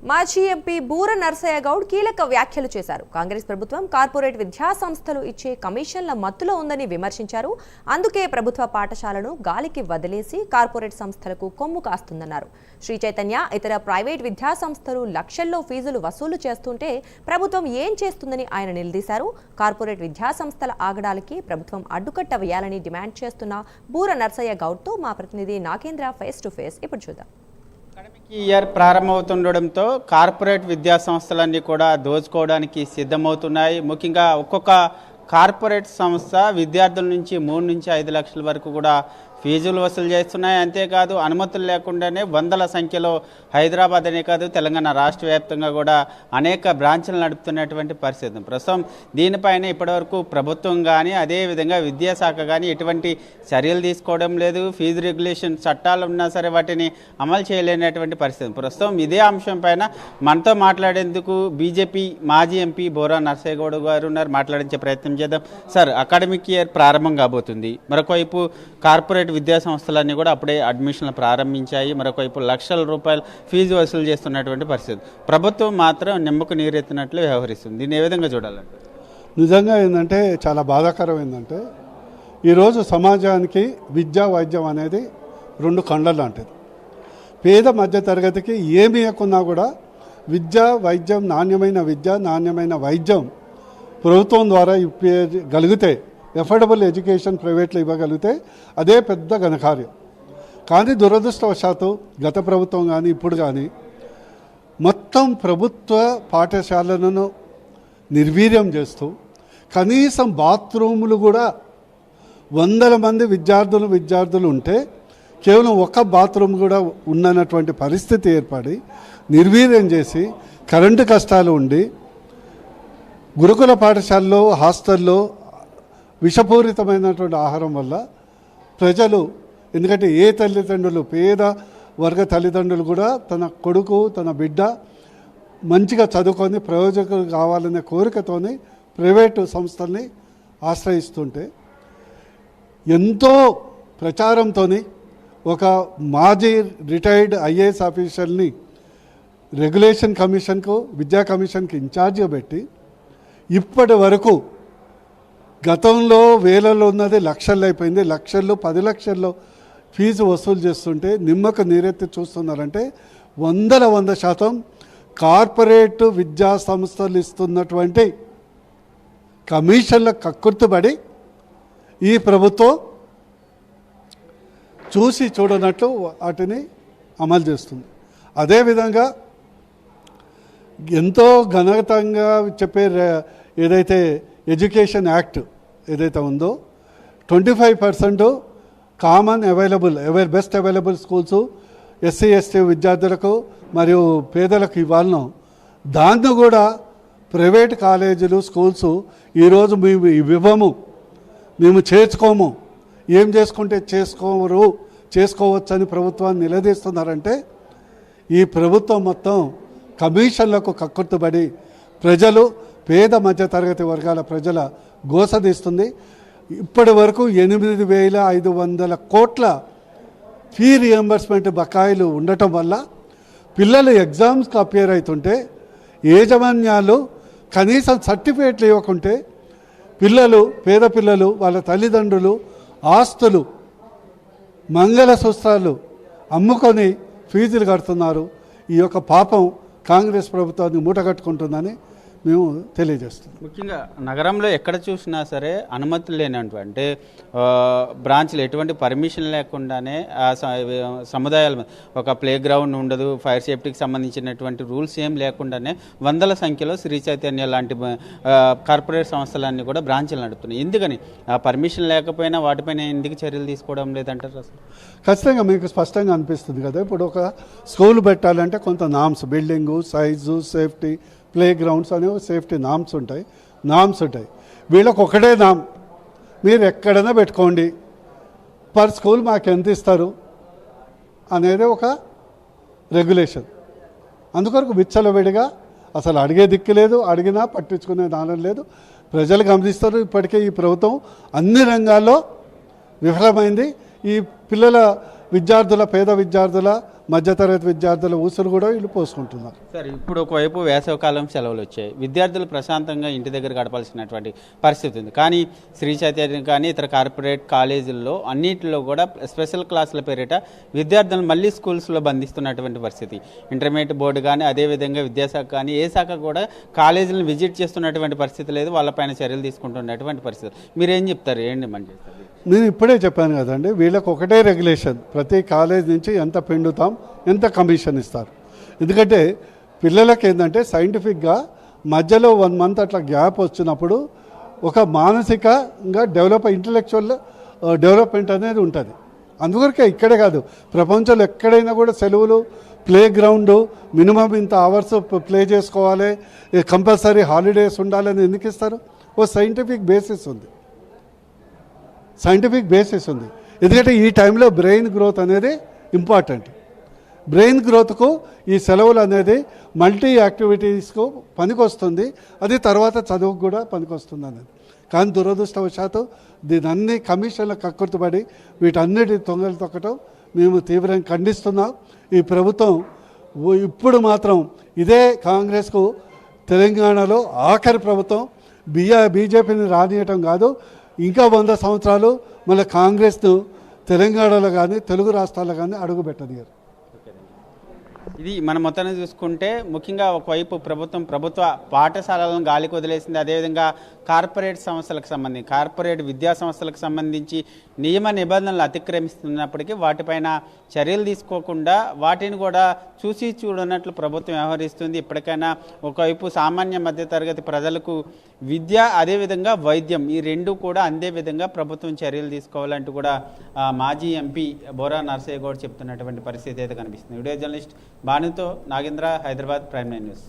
మాజీ ఎంపీ బూర నర్సయ్య గౌడ్ కీలక వ్యాఖ్యలు చేశారు. కాంగ్రెస్ ప్రభుత్వం కార్పొరేట్ విద్యా సంస్థలు ఇచ్చే కమిషన్ల మత్తులో ఉందని విమర్శించారు. అందుకే ప్రభుత్వ పాఠశాలను గాలికి వదిలేసి కార్పొరేట్ సంస్థలకు కొమ్ము కాస్తుందన్నారు. శ్రీ చైతన్య ఇతర ప్రైవేట్ విద్యా సంస్థలు లక్షల్లో ఫీజులు వసూలు చేస్తుంటే ప్రభుత్వం ఏం చేస్తుందని ఆయన నిలదీశారు. కార్పొరేట్ విద్యా సంస్థల ఆగడాలకి ప్రభుత్వం అడ్డుకట్ట వేయాలని డిమాండ్ చేస్తున్న బూర నర్సయ్య గౌడ్తో మా ప్రతినిధి నాగేంద్ర ఫేస్ టు ఫేస్ ఇప్పుడు చూద్దాం. అకాడమిక్ ఇయర్ ప్రారంభమవుతుండడంతో కార్పొరేట్ విద్యా సంస్థలన్నీ కూడా దోచుకోవడానికి సిద్ధమవుతున్నాయి. ముఖ్యంగా ఒక్కొక్క కార్పొరేట్ సంస్థ విద్యార్థుల నుంచి 3 నుంచి 5 లక్షల వరకు కూడా ఫీజులు వసూలు చేస్తున్నాయి. అంతేకాదు అనుమతులు లేకుండానే వందల సంఖ్యలో హైదరాబాద్ అనే కాదు తెలంగాణ రాష్ట్ర వ్యాప్తంగా కూడా అనేక బ్రాంచ్లు నడుపుతున్నటువంటి పరిస్థితి. ప్రస్తుతం దీనిపైన ఇప్పటివరకు ప్రభుత్వం కానీ అదేవిధంగా విద్యాశాఖ కానీ ఎటువంటి చర్యలు తీసుకోవడం లేదు. ఫీజు రెగ్యులేషన్ చట్టాలు ఉన్నా సరే వాటిని అమలు చేయలేనటువంటి పరిస్థితి. ప్రస్తుతం ఇదే అంశం పైన మనతో మాట్లాడేందుకు బీజేపీ మాజీ ఎంపీ బూర నర్సయ్య గౌడ్ గారు ఉన్నారు. మాట్లాడించే ప్రయత్నం చేద్దాం. సార్, అకాడమిక్ ఇయర్ ప్రారంభం కాబోతుంది. మరొకవైపు కార్పొరేట్ విద్యా సంస్థలన్నీ కూడా అప్పుడే అడ్మిషన్లు ప్రారంభించాయి. మరొకవైపు లక్షల రూపాయలు ఫీజు వసూలు చేస్తున్నటువంటి పరిస్థితి. ప్రభుత్వం మాత్రం నిమ్మకు నీరెత్తినట్లు వ్యవహరిస్తుంది. దీన్ని ఏ విధంగా చూడాలంటే? నిజంగా ఏంటంటే చాలా బాధాకరం ఏంటంటే ఈరోజు సమాజానికి విద్యా వైద్యం అనేది 2 కండ్ల లాంటిది. పేద మధ్య తరగతికి ఏమి ఇవ్వకున్నా కూడా విద్యా వైద్యం నాణ్యమైన వైద్యం ప్రభుత్వం ద్వారా ఇవ్వగలిగితే, ఎఫోర్డబుల్ ఎడ్యుకేషన్ ప్రైవేట్లో ఇవ్వగలిగితే అదే పెద్ద ఘనకార్యం. కానీ దురదృష్టవశాత్తు గత ప్రభుత్వం కానీ ఇప్పుడు కానీ మొత్తం ప్రభుత్వ పాఠశాలలను నిర్వీర్యం చేస్తూ కనీసం బాత్రూములు కూడా వందల మంది విద్యార్థులు ఉంటే కేవలం ఒక బాత్రూమ్ కూడా ఉండనటువంటి పరిస్థితి ఏర్పడి నిర్వీర్యం చేసి కరెంటు కష్టాలు ఉండి గురుకుల పాఠశాలలో హాస్టల్లో విషపూరితమైనటువంటి ఆహారం వల్ల ప్రజలు, ఎందుకంటే ఏ తల్లిదండ్రులు పేద వర్గ తల్లిదండ్రులు కూడా తన కొడుకు తన బిడ్డ మంచిగా చదువుకొని ప్రయోజకులు కావాలనే కోరికతోని ప్రైవేటు సంస్థల్ని ఆశ్రయిస్తుంటే ఎంతో ప్రచారంతో ఒక మాజీ రిటైర్డ్ ఐఏఎస్ ఆఫీసర్ని రెగ్యులేషన్ కమిషన్కు విద్యా కమిషన్కి ఇన్ఛార్జ్గా పెట్టి ఇప్పటి వరకు గతంలో వేలలో ఉన్నది లక్షల్లో అయిపోయింది. లక్షల్లో 10 లక్షల్లో ఫీజు వసూలు చేస్తుంటే నిమ్మకు నీరెత్తి చూస్తున్నారంటే 100% కార్పొరేట్ విద్యా సంస్థలు ఇస్తున్నటువంటి కమిషన్ల కక్కుర్తుబడి ఈ ప్రభుత్వం చూసి చూడనట్లు వాటిని అమలు చేస్తుంది. అదేవిధంగా ఎంతో ఘనతంగా చెప్పే ఏదైతే ఎడ్యుకేషన్ యాక్ట్ ఏదైతే ఉందో 25% common best available schools SC ST విద్యార్థులకు మరియు పేదలకు ఇవ్వాలను, దాన్ని కూడా ప్రైవేట్ కాలేజీలు స్కూల్స్ ఈరోజు మేము ఇవ్వము, మేము చేర్చుకోము, ఏం చేసుకుంటే చేసుకోవచ్చని ప్రభుత్వాన్ని నిలదీస్తున్నారంటే ఈ ప్రభుత్వం మొత్తం కమిషన్లకు కక్కుర్తుబడి ప్రజలు పేద మధ్య తరగతి వర్గాల ప్రజల గోసదీస్తుంది. ఇప్పటి వరకు 8,500 కోట్ల ఫీ రియంబర్స్మెంట్ బకాయిలు ఉండటం వల్ల పిల్లలు ఎగ్జామ్స్కి అపియర్ అవుతుంటే యాజమాన్యాలు కనీసం సర్టిఫికేట్లు ఇవ్వకుంటే పేద పిల్లలు వాళ్ళ తల్లిదండ్రులు ఆస్తులు మంగళసూత్రాలు అమ్ముకొని ఫీజులు కడుతున్నారు. ఈ యొక్క పాపం కాంగ్రెస్ ప్రభుత్వాన్ని మూటగట్టుకుంటుందని మేము తెలియజేస్తున్నాం. ముఖ్యంగా నగరంలో ఎక్కడ చూసినా సరే అనుమతులు లేనటువంటి బ్రాంచ్లు, ఎటువంటి పర్మిషన్ లేకుండానే సముదాయాల ఒక ప్లే గ్రౌండ్ ఉండదు, ఫైర్ సేఫ్టీకి సంబంధించినటువంటి రూల్స్ ఏం లేకుండానే వందల సంఖ్యలో శ్రీ చైతన్య లాంటి కార్పొరేట్ సంస్థలన్నీ కూడా బ్రాంచ్లు నడుపుతున్నాయి. ఎందుకని పర్మిషన్ లేకపోయినా వాటిపైన ఎందుకు చర్యలు తీసుకోవడం లేదంటారు? అసలు ఖచ్చితంగా మీకు స్పష్టంగా అనిపిస్తుంది కదా. ఇప్పుడు ఒక స్కూల్ పెట్టాలంటే కొంత norms, building size, safety, play grounds అనేవి సేఫ్టీ నామ్స్ ఉంటాయి. వీళ్ళకి ఒకటే నామ్, మీరు ఎక్కడైనా పెట్టుకోండి, పర్ స్కూల్ మాకు ఎంత ఇస్తారు అనేది ఒక రెగ్యులేషన్. అందుకొరకు విచ్చలవిడిగా అసలు అడిగే దిక్కు లేదు, అడిగినా పట్టించుకునే దానం లేదు. ప్రజలు గమనిస్తారు. ఇప్పటికే ఈ ప్రభుత్వం అన్ని రంగాల్లో విఫలమైంది. ఈ పిల్లల పేద విద్యార్థుల మధ్యతరగతి విద్యార్థుల ఊసులు కూడా వీళ్ళు పోసుకుంటున్నారు. సార్ ఇప్పుడు ఒకవైపు వేసవికాలం సెలవులు వచ్చాయి, విద్యార్థులు ప్రశాంతంగా ఇంటి దగ్గర గడపాల్సినటువంటి పరిస్థితి ఉంది. కానీ శ్రీ చైతన్య కానీ ఇతర కార్పొరేట్ కాలేజీల్లో అన్నింటిలో కూడా స్పెషల్ క్లాసుల పేరిట విద్యార్థులను మళ్ళీ స్కూల్స్లో బంధిస్తున్నటువంటి పరిస్థితి. ఇంటర్మీడియట్ బోర్డు కానీ అదేవిధంగా విద్యాశాఖ కానీ ఏ శాఖ కూడా కాలేజీలను విజిట్ చేస్తున్నటువంటి పరిస్థితి లేదు, వాళ్ళపైన చర్యలు తీసుకుంటున్నటువంటి పరిస్థితి. మీరేం చెప్తారు, ఏం డిమాండ్ చేస్తారు? నేను ఇప్పుడే చెప్పాను కదండి, వీళ్ళకి ఒకటే రెగ్యులేషన్, ప్రతి కాలేజ్ నుంచి ఎంత పిండుతాం, ఎంత కమిషన్ ఇస్తారు. ఎందుకంటే పిల్లలకి ఏంటంటే సైంటిఫిక్గా మధ్యలో 1 month అట్లా గ్యాప్ వచ్చినప్పుడు ఒక మానసికంగా ఇంటలెక్చువల్ డెవలప్మెంట్ అనేది ఉంటుంది. అందువరకే ఇక్కడే కాదు, ప్రపంచంలో ఎక్కడైనా కూడా సెలవులు, ప్లే గ్రౌండ్, మినిమం ఇంత అవర్స్ ప్లే చేసుకోవాలి, కంపల్సరీ హాలిడేస్ ఉండాలని ఎందుకు ఇస్తారు? ఓ సైంటిఫిక్ బేసిస్ ఉంది. ఎందుకంటే ఈ టైంలో బ్రెయిన్ గ్రోత్ అనేది ఇంపార్టెంట్. బ్రెయిన్ గ్రోత్కు ఈ సెలవులు అనేది మల్టీ యాక్టివిటీస్కు పనికొస్తుంది, అది తర్వాత చదువుకు కూడా పనికొస్తుంది అనేది. కానీ దురదృష్టవశాత్తు దీని అన్ని కమిషన్ల కక్కుర్తిపడి వీటన్నిటి తొంగలు తొక్కటం మేము తీవ్రంగా ఖండిస్తున్నాం. ఈ ప్రభుత్వం ఇప్పుడు మాత్రం ఇదే కాంగ్రెస్కు తెలంగాణలో ఆఖరి ప్రభుత్వం, బీజేపీని రానియటం కాదు, ఇంకా 100 సంవత్సరాలు మన కాంగ్రెస్ను తెలంగాణలో కానీ తెలుగు రాష్ట్రాల్లో కానీ అడుగుపెట్టనియరు. ఇది మనం మొత్తాన్ని చూసుకుంటే ముఖ్యంగా ఒకవైపు ప్రభుత్వ పాఠశాలలను గాలికి వదిలేసింది, అదేవిధంగా కార్పొరేట్ విద్యా సంస్థలకు సంబంధించి నియమ నిబంధనలు అతిక్రమిస్తున్నప్పటికీ వాటిపైన చర్యలు తీసుకోకుండా వాటిని కూడా చూసి చూడనట్లు ప్రభుత్వం వ్యవహరిస్తుంది. ఇప్పటికైనా ఒకవైపు సామాన్య మధ్యతరగతి ప్రజలకు విద్య అదేవిధంగా వైద్యం ఈ రెండు కూడా అందే విధంగా ప్రభుత్వం చర్యలు తీసుకోవాలంటూ కూడా మాజీ ఎంపీ బోరా నర్సయ్య గౌడ్ చెప్తున్నటువంటి పరిస్థితి అయితే కనిపిస్తుంది. వీడియో జర్నలిస్ట్ భానుతో నాగేంద్ర, హైదరాబాద్, ప్రైమ్9 న్యూస్.